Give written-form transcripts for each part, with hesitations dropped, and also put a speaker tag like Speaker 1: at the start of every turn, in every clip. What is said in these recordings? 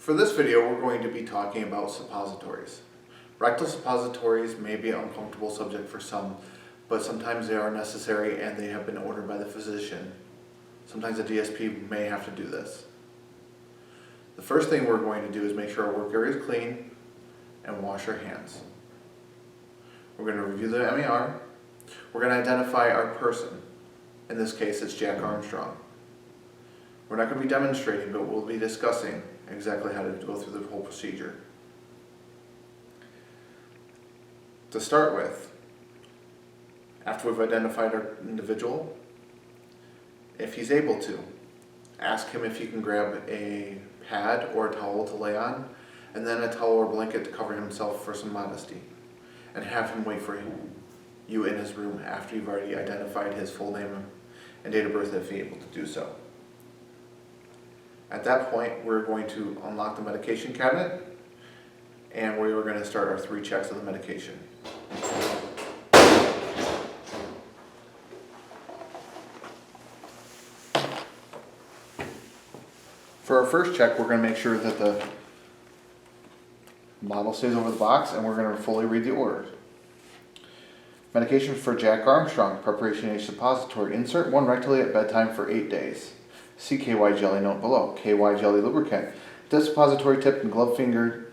Speaker 1: For this video, we're going to be talking about suppositories. Rectal suppositories may be an uncomfortable subject for some, but sometimes they are necessary and they have been ordered by the physician. Sometimes the DSP may have to do this. The first thing we're going to do is make sure our work area is clean and wash our hands. We're going to review the MAR. We're going to identify our person. In this case, it's Jack Armstrong. We're not going to be demonstrating, but we'll be discussing exactly how to go through the whole procedure. To start with, after we've identified our individual, if he's able to, ask him if he can grab a pad or a towel to lay on, and then a towel or blanket to cover himself for some modesty, and have him wait for you in his room after you've already identified his full name and date of birth if he's able to do so. At that point, we're going to unlock the medication cabinet and we are going to start our 3 checks of the medication. For our first check, we're going to make sure that the bottle stays over the box and we're going to fully read the orders. Medication for Jack Armstrong, preparation H suppository. Insert 1 rectally at bedtime for 8 days. See KY jelly note below. KY jelly lubricant. Dip suppository tip and glove finger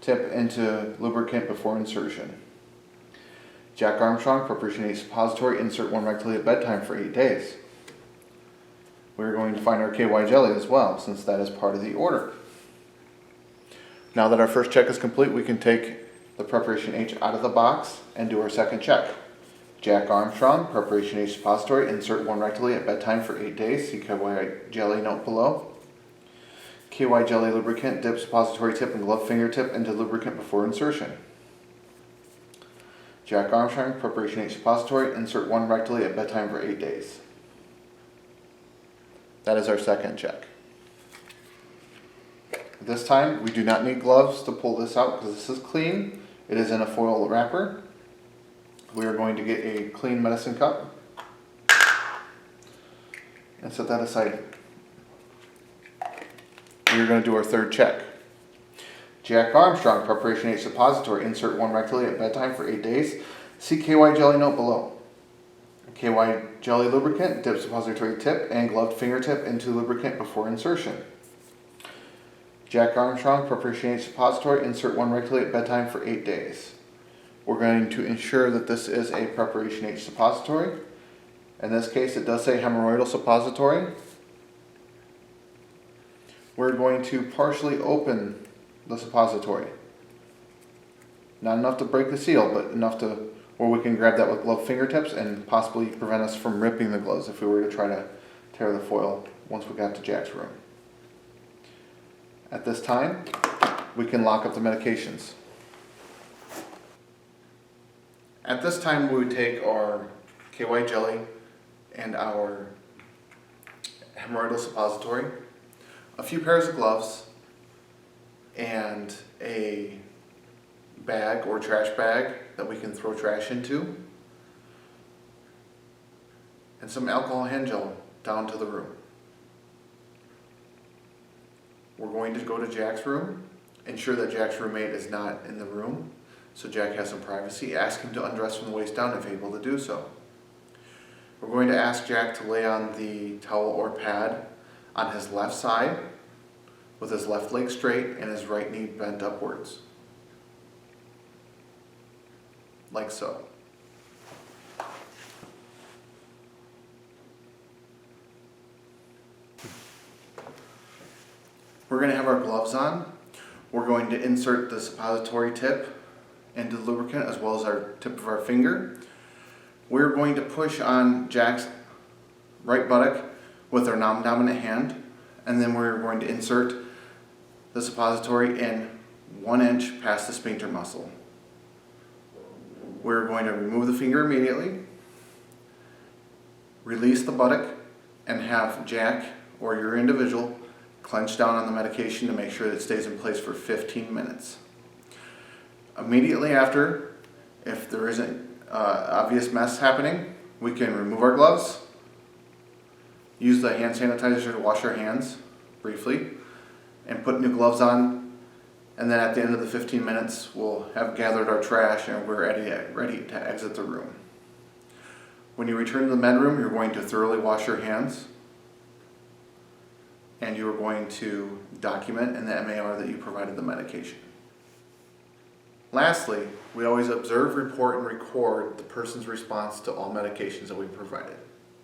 Speaker 1: tip into lubricant before insertion. Jack Armstrong, preparation H suppository. Insert 1 rectally at bedtime for 8 days. We're going to find our KY jelly as well, since that is part of the order. Now that our first check is complete, we can take the preparation H out of the box and do our second check. Jack Armstrong, preparation H suppository, insert 1 rectally at bedtime for 8 days. See KY jelly note below. KY jelly lubricant, dip suppository tip and glove finger tip into lubricant before insertion. Jack Armstrong, preparation H suppository, insert 1 rectally at bedtime for 8 days. That is our second check. This time, we do not need gloves to pull this out because this is clean. It is in a foil wrapper. We are going to get a clean medicine cup and set that aside. We are going to do our third check. Jack Armstrong, preparation H suppository, insert 1 rectally at bedtime for 8 days. See KY jelly note below. KY jelly lubricant, dip suppository tip and gloved fingertip into lubricant before insertion. Jack Armstrong, preparation H suppository, insert 1 rectally at bedtime for 8 days. We're going to ensure that this is a preparation H suppository. In this case, it does say hemorrhoidal suppository. We're going to partially open the suppository. Not enough to break the seal, but enough to where we can grab that with glove fingertips and possibly prevent us from ripping the gloves if we were to try to tear the foil once we got to Jack's room. At this time, we can lock up the medications. At this time, we would take our KY jelly and our hemorrhoidal suppository, a few pairs of gloves, and a bag or trash bag that we can throw trash into, and some alcohol hand gel down to the room. We're going to go to Jack's room, ensure that Jack's roommate is not in the room, so Jack has some privacy. Ask him to undress from the waist down if able to do so. We're going to ask Jack to lay on the towel or pad on his left side with his left leg straight and his right knee bent upwards. Like so. We're going to have our gloves on. We're going to insert the suppository tip into the lubricant as well as our tip of our finger. We're going to push on Jack's right buttock with our non-dominant hand, and then we're going to insert the suppository in 1 inch past the sphincter muscle. We're going to remove the finger immediately, release the buttock, and have Jack or your individual clench down on the medication to make sure that it stays in place for 15 minutes. Immediately after, if there isn't obvious mess happening, we can remove our gloves, use the hand sanitizer to wash our hands briefly, and put new gloves on. And then at the end of the 15 minutes, we'll have gathered our trash and we're ready to exit the room. When you return to the med room, you're going to thoroughly wash your hands, and you are going to document in the MAR that you provided the medication. Lastly, we always observe, report, and record the person's response to all medications that we provided.